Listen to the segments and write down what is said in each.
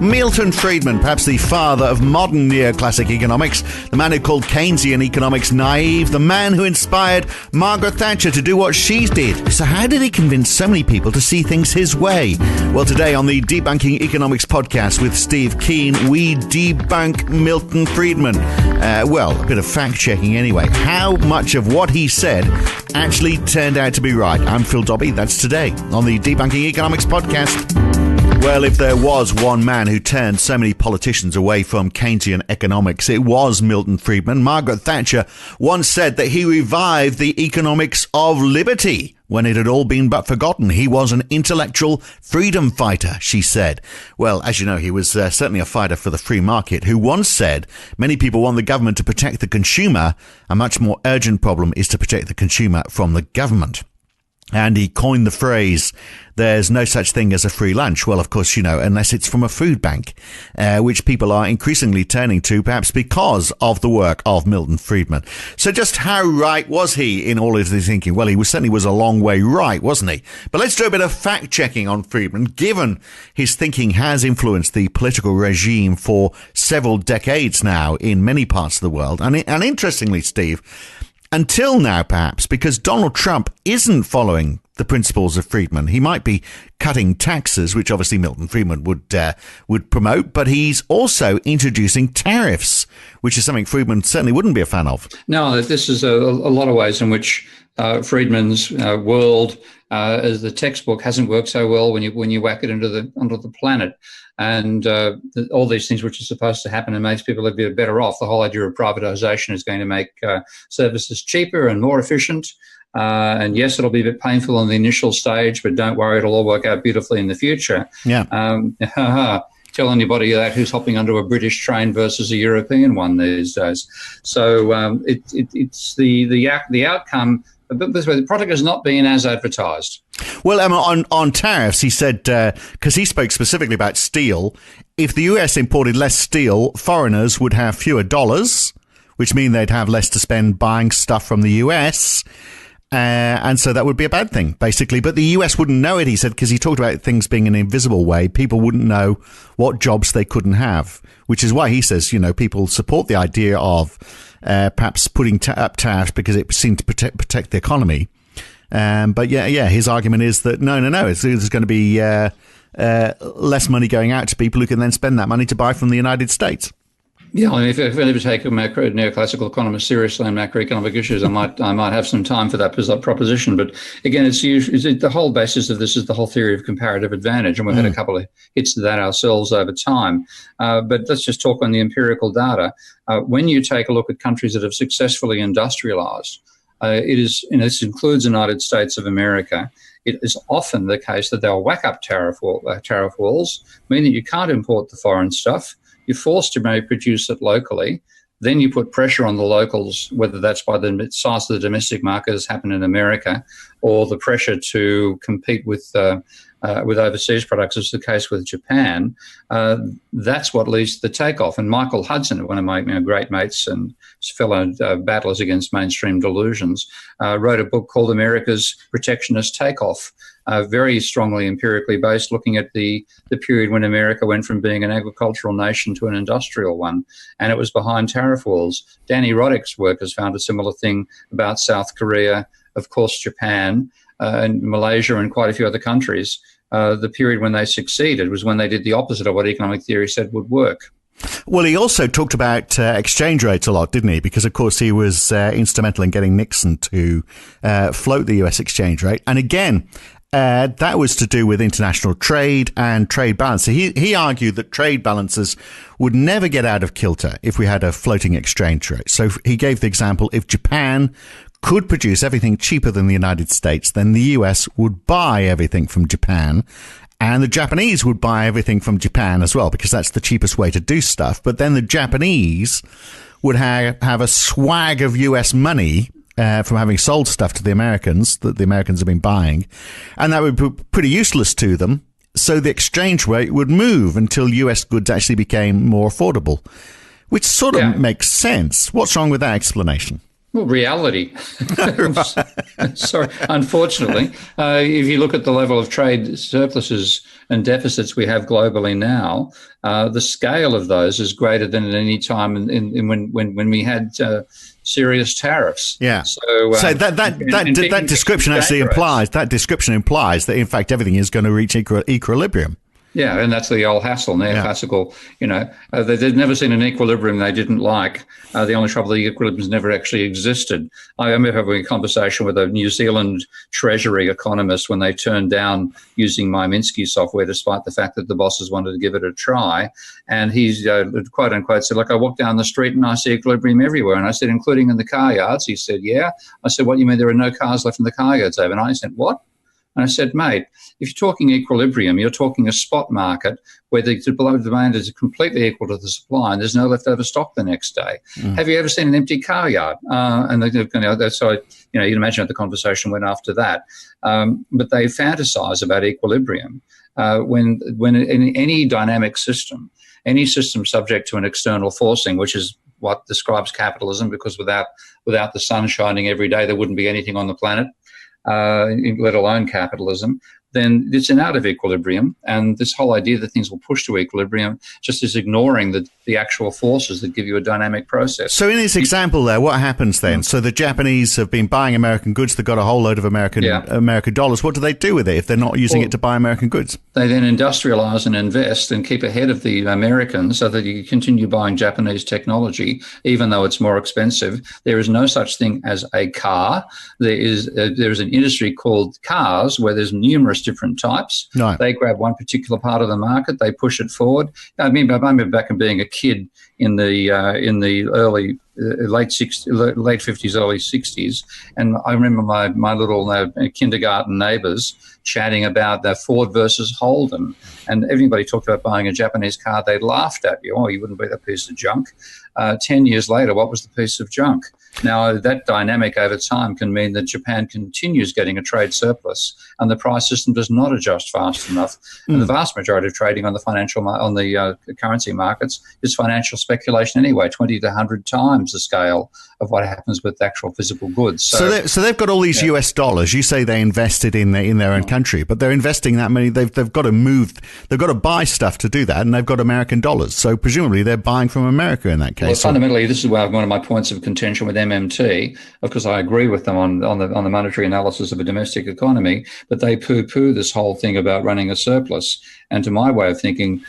Milton Friedman, perhaps the father of modern neoclassic economics, the man who called Keynesian economics naive, the man who inspired Margaret Thatcher to do what she did. So how did he convince so many people to see things his way? Well, today on the Debunking Economics podcast with Steve Keen, we debunk Milton Friedman. A bit of fact-checking anyway. How much of what he said actually turned out to be right? I'm Phil Dobbie. That's today on the Debunking Economics podcast. Well, if there was one man who turned so many politicians away from Keynesian economics, it was Milton Friedman. Margaret Thatcher once said that he revived the economics of liberty when it had all been but forgotten. He was an intellectual freedom fighter, she said. Well, as you know, he was certainly a fighter for the free market who once said many people want the government to protect the consumer. A much more urgent problem is to protect the consumer from the government. And he coined the phrase, there's no such thing as a free lunch. Well, of course, you know, unless it's from a food bank, which people are increasingly turning to, perhaps because of the work of Milton Friedman. So just how right was he in all of his thinking? Well, he certainly was a long way right, wasn't he? But let's do a bit of fact-checking on Friedman, given his thinking has influenced the political regime for several decades now in many parts of the world. And interestingly, Steve, until now, perhaps, because Donald Trump isn't following the principles of Friedman. He might be cutting taxes, which obviously Milton Friedman would promote, but he's also introducing tariffs, which is something Friedman certainly wouldn't be a fan of. No, this is a lot of ways in which Friedman's world as the textbook hasn't worked so well when you whack it onto the planet. And all these things which are supposed to happen and makes people a bit better off. The whole idea of privatisation is going to make services cheaper and more efficient. And yes, it'll be a bit painful on the initial stage, but don't worry, it'll all work out beautifully in the future. Yeah. Tell anybody that who's hopping onto a British train versus a European one these days. So it's the outcome. But the product has not been as advertised. Well, Emma, on tariffs, he said, because he spoke specifically about steel, if the US imported less steel, foreigners would have fewer dollars, which mean they'd have less to spend buying stuff from the US. And so that would be a bad thing, basically. But the US wouldn't know it, he said, because he talked about things being an invisible way. People wouldn't know what jobs they couldn't have, which is why he says, you know, people support the idea of perhaps putting up tariffs because it seemed to protect the economy. But his argument is that no, there's going to be less money going out to people who can then spend that money to buy from the United States. Yeah, I mean, if I ever take a neoclassical economist seriously on macroeconomic issues, I might have some time for that proposition. But again, the whole basis of this is the whole theory of comparative advantage, and we've had a couple of hits to that ourselves over time. But let's just talk on the empirical data. When you take a look at countries that have successfully industrialized, this includes the United States of America. It is often the case that they'll whack up tariff walls, meaning you can't import the foreign stuff. You're forced to maybe produce it locally. Then you put pressure on the locals, whether that's by the size of the domestic market, as happened in America, or the pressure to compete with overseas products, as the case with Japan. That's what leads to the takeoff. And Michael Hudson, one of my great mates and fellow battlers against mainstream delusions, wrote a book called America's Protectionist Takeoff, very strongly empirically based, looking at the period when America went from being an agricultural nation to an industrial one, and it was behind tariff walls. Danny Roddick's work has found a similar thing about South Korea, of course Japan, and Malaysia and quite a few other countries. The period when they succeeded was when they did the opposite of what economic theory said would work. Well, he also talked about exchange rates a lot, didn't he? Because, of course, he was instrumental in getting Nixon to float the US exchange rate. And again, that was to do with international trade and trade balance. So he argued that trade balances would never get out of kilter if we had a floating exchange rate. So he gave the example, if Japan could produce everything cheaper than the United States, then the US would buy everything from Japan. And the Japanese would buy everything from Japan as well, because that's the cheapest way to do stuff. But then the Japanese would have a swag of US money from having sold stuff to the Americans that the Americans have been buying. And that would be pretty useless to them. So the exchange rate would move until US goods actually became more affordable, which sort of makes sense. What's wrong with that explanation? Well, reality. Sorry, unfortunately, if you look at the level of trade surpluses and deficits we have globally now, the scale of those is greater than at any time when we had serious tariffs. Yeah. So that description actually implies that in fact everything is going to reach equilibrium. Yeah, and that's the old hassle, neoclassical. They've never seen an equilibrium they didn't like. The only trouble, the equilibrium's never actually existed. I remember having a conversation with a New Zealand Treasury economist when they turned down using my Minsky software, despite the fact that the bosses wanted to give it a try. And he's, quote unquote, said, look, I walk down the street and I see equilibrium everywhere. And I said, including in the car yards? He said, yeah. I said, what, you mean there are no cars left in the car yards overnight? He said, what? And I said, mate, if you're talking equilibrium, you're talking a spot market where the demand is completely equal to the supply and there's no leftover stock the next day. Have you ever seen an empty car yard? So you'd imagine the conversation went after that. But they fantasize about equilibrium when in any dynamic system, any system subject to an external forcing, which is what describes capitalism, because without the sun shining every day, there wouldn't be anything on the planet. Let alone capitalism, then it's an out of equilibrium. And this whole idea that things will push to equilibrium just is ignoring the actual forces that give you a dynamic process. So in this example there, what happens then? So the Japanese have been buying American goods. They've got a whole load of American dollars. What do they do with it if they're not using it to buy American goods? They then industrialize and invest and keep ahead of the Americans so that you continue buying Japanese technology, even though it's more expensive. There is no such thing as a car. There is an industry called cars where there's numerous different types. Right. They grab one particular part of the market, they push it forward. I remember back in being a kid in the early late 50s, early 60s, and I remember my little kindergarten neighbours chatting about the Ford versus Holden, and everybody talked about buying a Japanese car. They laughed at you. Oh, you wouldn't buy that piece of junk. 10 years later, what was the piece of junk? Now, that dynamic over time can mean that Japan continues getting a trade surplus and the price system does not adjust fast enough. And the vast majority of trading on the currency markets is financial speculation anyway, 20 to 100 times the scale of what happens with actual physical goods. So they've got all these US dollars. You say they invested in their own country, but they're investing that money. They've got to buy stuff to do that, and they've got American dollars. So presumably they're buying from America in that case. Well, fundamentally, this is one of my points of contention with MMT. Of course, I agree with them on the monetary analysis of a domestic economy, but they poo-poo this whole thing about running a surplus. And to my way of thinking,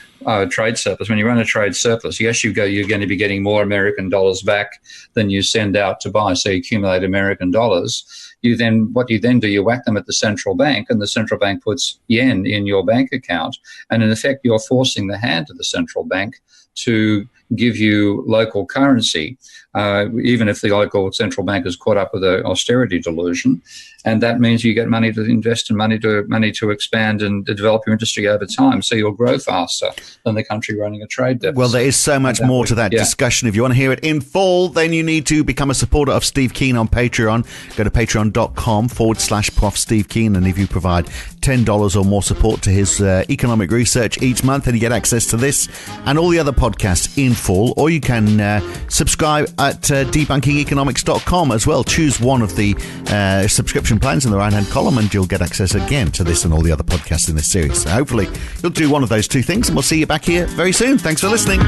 trade surplus, when you run a trade surplus, yes, you're going to be getting more American dollars back than you send out to buy, so you accumulate American dollars. What you then do, you whack them at the central bank, and the central bank puts yen in your bank account. And in effect, you're forcing the hand of the central bank to give you local currency, even if the local central bank is caught up with an austerity delusion. And that means you get money to invest and money to expand and to develop your industry over time. So you'll grow faster than the country running a trade deficit. Well, there is so much more to that discussion. If you want to hear it in full, then you need to become a supporter of Steve Keen on Patreon. Go to patreon.com/Prof. Steve Keen. And if you provide $10 or more support to his economic research each month, then you get access to this and all the other podcasts in full. Or you can subscribe at debunkingeconomics.com as well. Choose one of the subscription plans in the right-hand column and you'll get access again to this and all the other podcasts in this series. So hopefully you'll do one of those two things and we'll see you back here very soon. Thanks for listening.